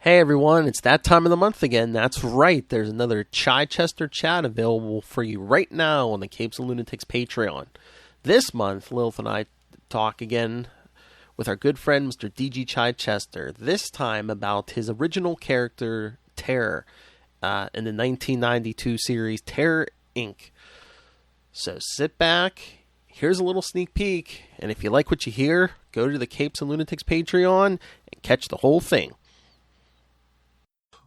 Hey everyone, it's that time of the month again. That's right, there's another Chichester Chat available for you right now on the Capes and Lunatics Patreon. This month, Lilith and I talk again with our good friend Mr. D.G. Chichester, this time about his original character, Terror, in the 1992 series Terror, Inc. So sit back, here's a little sneak peek, and if you like what you hear, go to the Capes and Lunatics Patreon and catch the whole thing.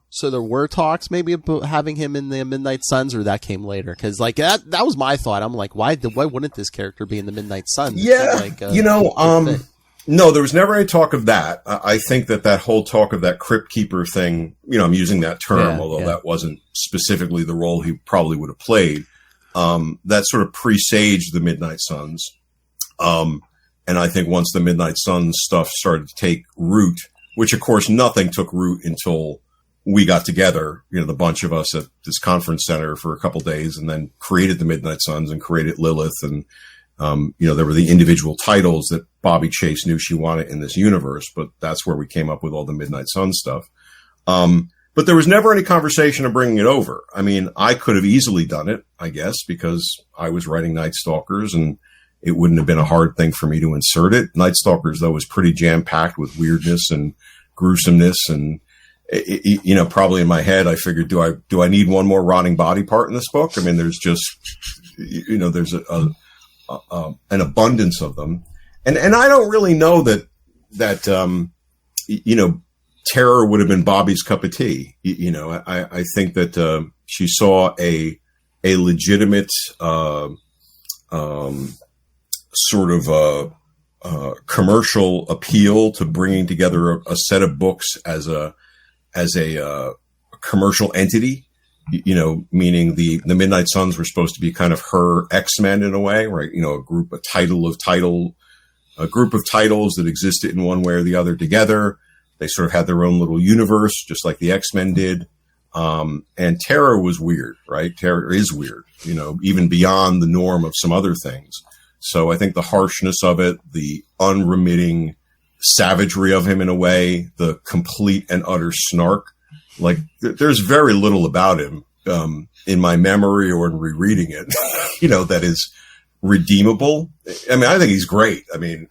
So there were talks maybe about having him in the Midnight Suns, or that came later? Because like that was my thought. I'm like, why wouldn't this character be in the Midnight Suns? Yeah, no, there was never any talk of that. I think that whole talk of that Crypt Keeper thing, I'm using that term, although that wasn't specifically the role he probably would have played. That sort of presaged the Midnight Suns. And I think once the Midnight Suns stuff started to take root, which of course nothing took root until we got together, the bunch of us at this conference center for a couple days, and then created the Midnight Suns and created Lilith. And, there were the individual titles that Bobby Chase knew she wanted in this universe, but that's where we came up with all the Midnight Sun stuff. But there was never any conversation of bringing it over. I mean, I could have easily done it, I guess, because I was writing Night Stalkers and it wouldn't have been a hard thing for me to insert it. Night Stalkers, though, was pretty jam-packed with weirdness and gruesomeness, and probably in my head, I figured, do I need one more rotting body part in this book? I mean, there's just, there's an abundance of them. And I don't really know that Terror would have been Bobby's cup of tea. I think that, she saw a legitimate, sort of, commercial appeal to bringing together a set of books as a commercial entity, meaning the Midnight Suns were supposed to be kind of her X-Men in a way, right? A group of titles that existed in one way or the other together. They sort of had their own little universe, just like the X-Men did. And Terror was weird, right? Terror is weird, even beyond the norm of some other things. So I think the harshness of it, the unremitting savagery of him in a way, the complete and utter snark, like there's very little about him in my memory or in rereading it, that is redeemable. I mean, I think he's great. I mean,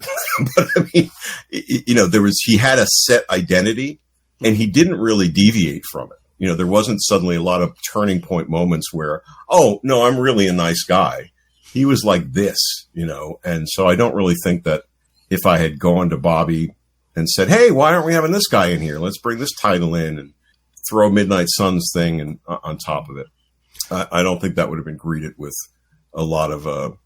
but I mean, he had a set identity and he didn't really deviate from it. There wasn't suddenly a lot of turning point moments where, oh no, I'm really a nice guy. He was like this, and so I don't really think that if I had gone to Bobby and said, hey, why aren't we having this guy in here? Let's bring this title in and throw Midnight Suns thing and on top of it. I don't think that would have been greeted with a lot of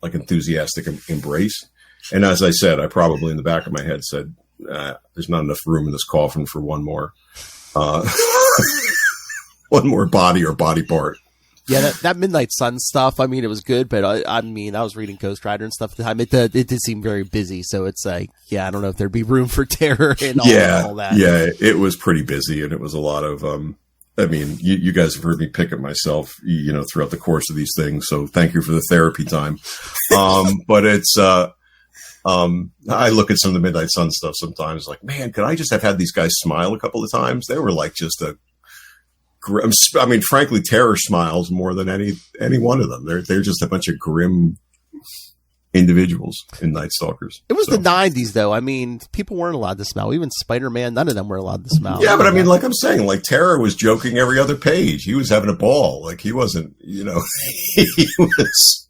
enthusiastic embrace. And as I said, I probably in the back of my head said, there's not enough room in this coffin for one more body or body part. Yeah, that Midnight Sun stuff, I mean, it was good, but I was reading Ghost Rider and stuff at the time. It did seem very busy, so it's like, I don't know if there'd be room for Terror and all that. Yeah, it was pretty busy, and it was a lot of, you guys have heard me pick at myself, throughout the course of these things, so thank you for the therapy time. But it's, I look at some of the Midnight Sun stuff sometimes, like, man, could I just have had these guys smile a couple of times? They were like just frankly, Terror smiles more than any one of them. They're just a bunch of grim individuals in Night Stalkers. It was the 90s, though. I mean, people weren't allowed to smile. Even Spider-Man, none of them were allowed to smile. Yeah, but I mean, like I'm saying, like Terror was joking every other page. He was having a ball. Like he wasn't, he was.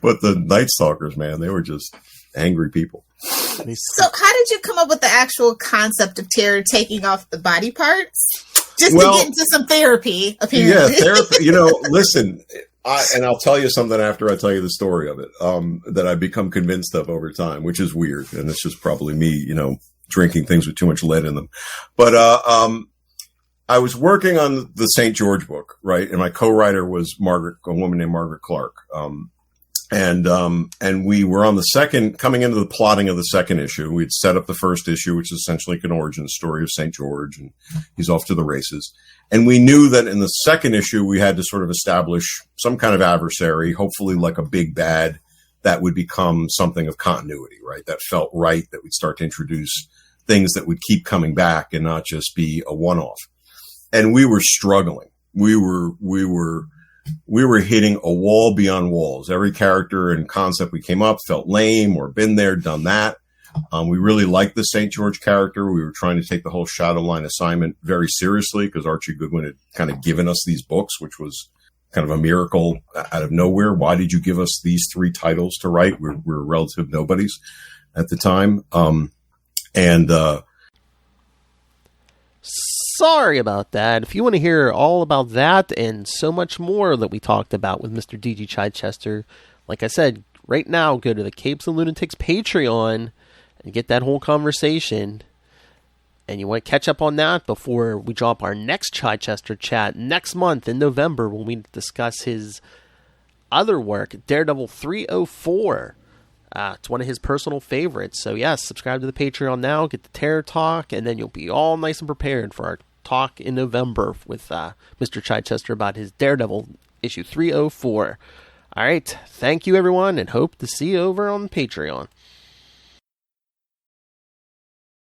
But the Night Stalkers, man, they were just angry people. So how did you come up with the actual concept of Terror taking off the body parts? Just to get into some therapy, apparently. Yeah, therapy. Listen, I'll tell you something after I tell you the story of it, that I've become convinced of over time, which is weird. And it's just probably me, drinking things with too much lead in them. But, I was working on the St. George book, right? And my co-writer was a woman named Margaret Clark. And we were on coming into the plotting of the second issue. We'd set up the first issue, which is essentially like an origin story of St. George, and he's off to the races. And we knew that in the second issue, we had to sort of establish some kind of adversary, hopefully like a big bad that would become something of continuity, right? That felt right, that we'd start to introduce things that would keep coming back and not just be a one-off. And we were struggling. We were hitting a wall beyond walls. Every character and concept we came up felt lame or been there, done that. We really liked the St. George character. We were trying to take the whole Shadowline assignment very seriously because Archie Goodwin had kind of given us these books, which was kind of a miracle out of nowhere. Why did you give us these 3 titles to write? We're relative nobodies at the time. Sorry about that. If you want to hear all about that and so much more that we talked about with Mr. D.G. Chichester, like I said, right now go to the Capes and Lunatics Patreon and get that whole conversation. And you want to catch up on that before we drop our next Chichester chat next month in November when we discuss his other work, Daredevil 304. It's one of his personal favorites. So yes, subscribe to the Patreon now, get the Terror Talk, and then you'll be all nice and prepared for our talk in November with Mr. Chichester about his Daredevil issue 304. All right, thank you everyone, and hope to see you over on Patreon.